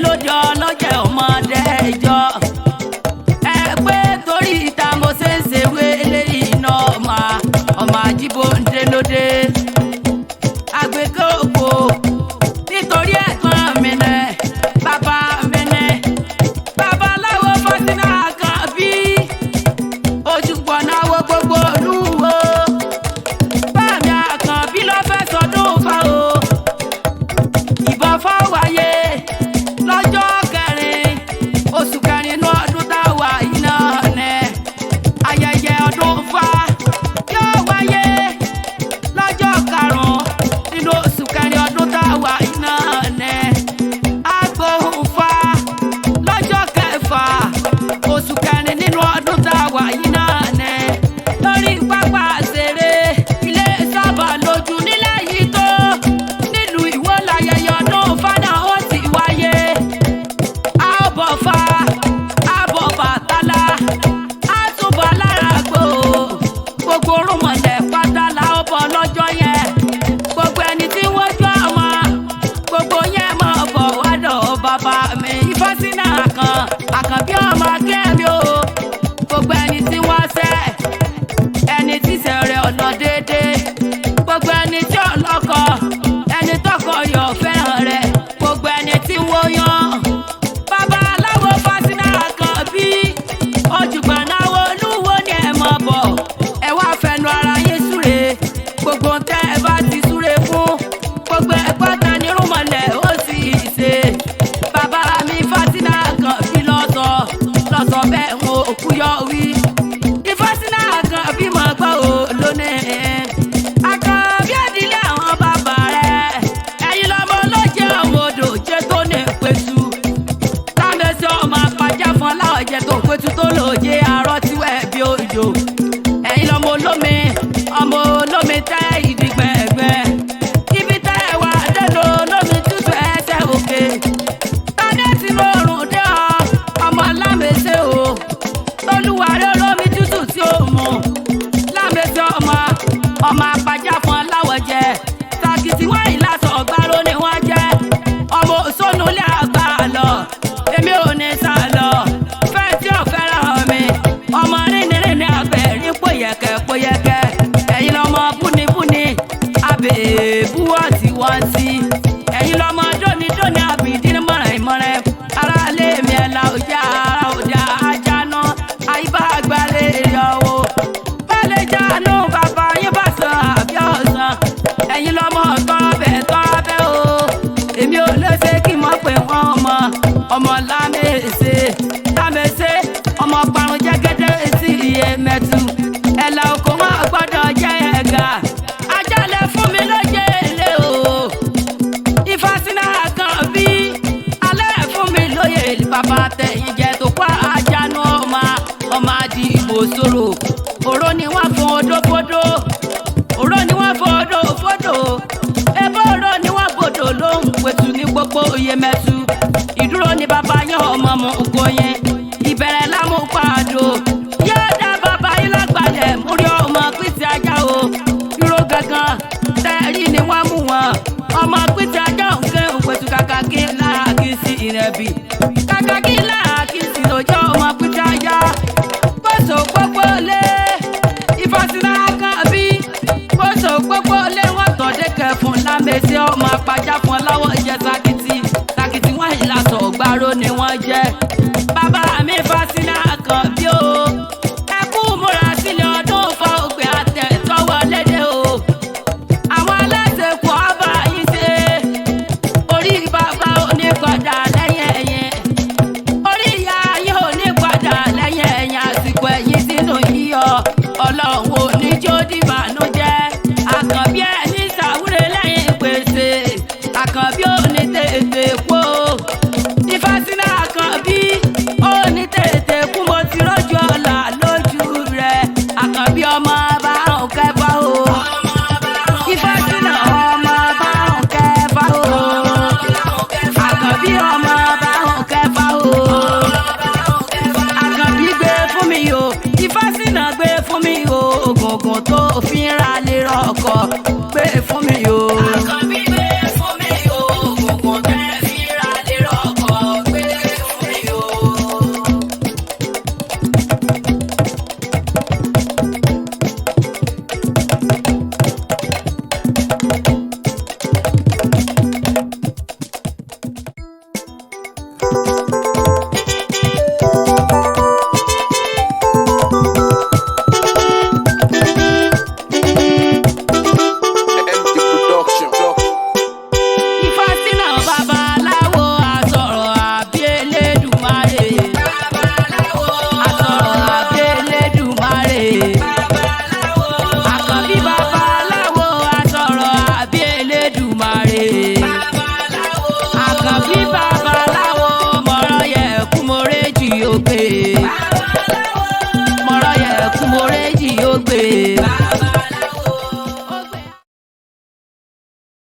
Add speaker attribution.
Speaker 1: lóde ọlọ́jẹ̀ ọmọdé ìjọ. Ẹ pé torí ìta mo ṣe ń ṣèwé eléyìí náà ọmọ Àjíbóndé lóde. Àgbékò òkò nítorí ẹ̀gbọ́n mi nẹ bàbá mi nẹ babaláwo Fáṣínà Àkànbí Ojugbona wo gbogbo olúwo. Báàmì Àkànbí ló fẹ́ sọdún fa o. Ìbọn fọ́ wáyé lọ́jọ́ kẹrin oṣù kẹrin inú ọdún tá a wà yìí náà nẹ. Ayẹyẹ ọdún fa yóò wáyé lọ́jọ́ karùn-ún nínú oṣù kẹrin ọdún tá a wà yìí náà nẹ. Agbóhùn fa lọ́jọ́ kẹfà oṣù kẹrin nínú ọdún tá a wà yìí náà nẹ. Lórí pápá ṣeré ilé sábà lójú nílẹ̀ yìí tó nílùú Ìwó láyẹyẹ ọdún fádà ó ti wáyé. Àbọ̀ fa àbọ̀ Bàtálá àtúbọ̀ lára gbogbo orúnmọ̀lẹ̀ pátá la ó bọ̀ lọ́jọ́ yẹn. Gbogbo ẹni tí wọ́n jọ ọmọ gbogbo yẹn máa bọ̀ wádọ̀ bàbá mi Fáṣínà Àkànbí ọmọ Akẹ́mi o. Gbogbo ẹni tí wọ́n ṣẹ̀ ẹni tí sẹ̀rẹ̀ ọ̀nà déédéé. Gbogbo ẹni tí ọlọ́kọ ẹni tọkọ yọ̀ fẹ́ràn rẹ̀. Gbogbo ẹni tí wọ́n yan babaláwo Fáṣínà Àkànbí Ojugbona wo olúwo ni ẹ mọ̀ bọ̀. Ẹ wá fẹnu ara yín súre gbogbo tẹ́ ẹ bá ti súre fún gbogbo ẹ pátá ní rúmọlẹ̀ ó sì ṣe. Bàbá mi Fáṣínà Àkànbí lọ́sọ̀ bẹ́ẹ̀ mo kú yọ wí. Fáṣínà Àkànbí mọ̀ gbọ́ ò lónìí. Àkànbí ìdílé àwọn bàbá rẹ̀ ẹ̀yin lọ́mọ ló jẹ́ ọmọ odò jẹ́ tó ní pẹ̀tù. Támẹ́sì ọmọ apájá fún aláwọ̀ jẹ́ tó pẹ̀tù tó lò jẹ́ arọ́ tí wẹ̀ bí òjò. Ẹ̀yin lọ́mọ olómi tẹ́ ìdìgbẹ̀gbẹ̀. Ibi tẹ́ ẹ wà dénú olómi tútù ẹsẹ̀ òkè. Tádẹ́sì lórùn dé ọmọ Lámèsè o. Olúwarẹ̀ olómi tútù tí ó mú. Lámèsè ọmọ apájá fún aláwọ̀ jẹ́. Tàkìtì wọ́n ìlàsọ̀ ọ̀gbárò ni wọ́n jẹ́. Ọmọ òṣónú lé àgbà lọ. Èmi ò ní sá lọ. Fẹ́ tí ò fẹ́ràn mi. Ọmọ rínirínì àgbẹ̀ rí pòyẹ̀kẹ́. Ẹ̀yin lọ́mọ búnibúni àbẹ̀ẹ́bú wọ́ntí. Ẹ̀yin lọ́mọ dóni àbìdín mọ̀rẹ̀. Ara lé mi ẹ̀ la ọjà ajáná àyíbá àgbàlẹ̀ ìyàwó. Bálẹ̀ jáánú bàbá yín bá san àbí ọ̀sán. Ẹ̀yin lọ́mọ tọ́bẹ̀ o. Èmi ò lè ṣe kí n mọ̀ pé wọ́n ọmọ Lámèsè ọmọ parun jẹ́gẹ́dẹ́ sí iye mẹ́tù. Ẹ̀là oko wọn gbọ́dọ̀ jẹ́ ẹ̀gà. Ajálẹ̀ fún mi lóye ilé o. Fáṣínà Àkànbí alẹ́ fún mi lóye bàbá tẹ̀yìn jẹ́ tó pa ajánu ọmọ Àdìbò sòrò. Òró ni wọ́n fún odófódó. Òró ni wọ́n fún odófódó. Ebó òró ni wọ́n gbòdò lóhùn pẹ̀tù ní gbogbo iye mẹ́tù. Ìdúró ni bàbá yẹn ọmọ mu ògo yẹn. Ìbẹ̀rẹ̀ lámú pàdó. Yóò dá bàbá yín lágbàlẹ̀ múrí ọmọ pìtì ajá o. Dúró gangan tẹ́ẹ̀rí ni wọ́n mú wọn. Ọmọ pìtì ajá òǹkẹ́ òpètù kàkà kí lára kí sí ìrẹ̀bì. Kàkà kí lára kí sí lójó ọmọ pìtì ajá. Bọ́sọ̀ pópó lé Fáṣínà Àkànbí. Bọ́sọ̀ pópó lé wọ́n tọ́dé kẹfún Lámèsè ọmọ apájá fún aláwọ̀ jẹ́ Tàkìtì wọ́n ìlàsọ̀ ọ̀gbárò ni wọ́n jẹ́. Bàbá mi Fáṣínà Àkànbí o. Ẹ kú múra sílẹ̀ ọdún fa ògbé àtẹ̀ tọwọ́ lédè o. Àwọn aláṣẹ kò ọba yín ṣe. Orí bàbá oníkọ̀dà lẹ́yìn ẹ̀yìn. Orí ìyá yín ò ṣe.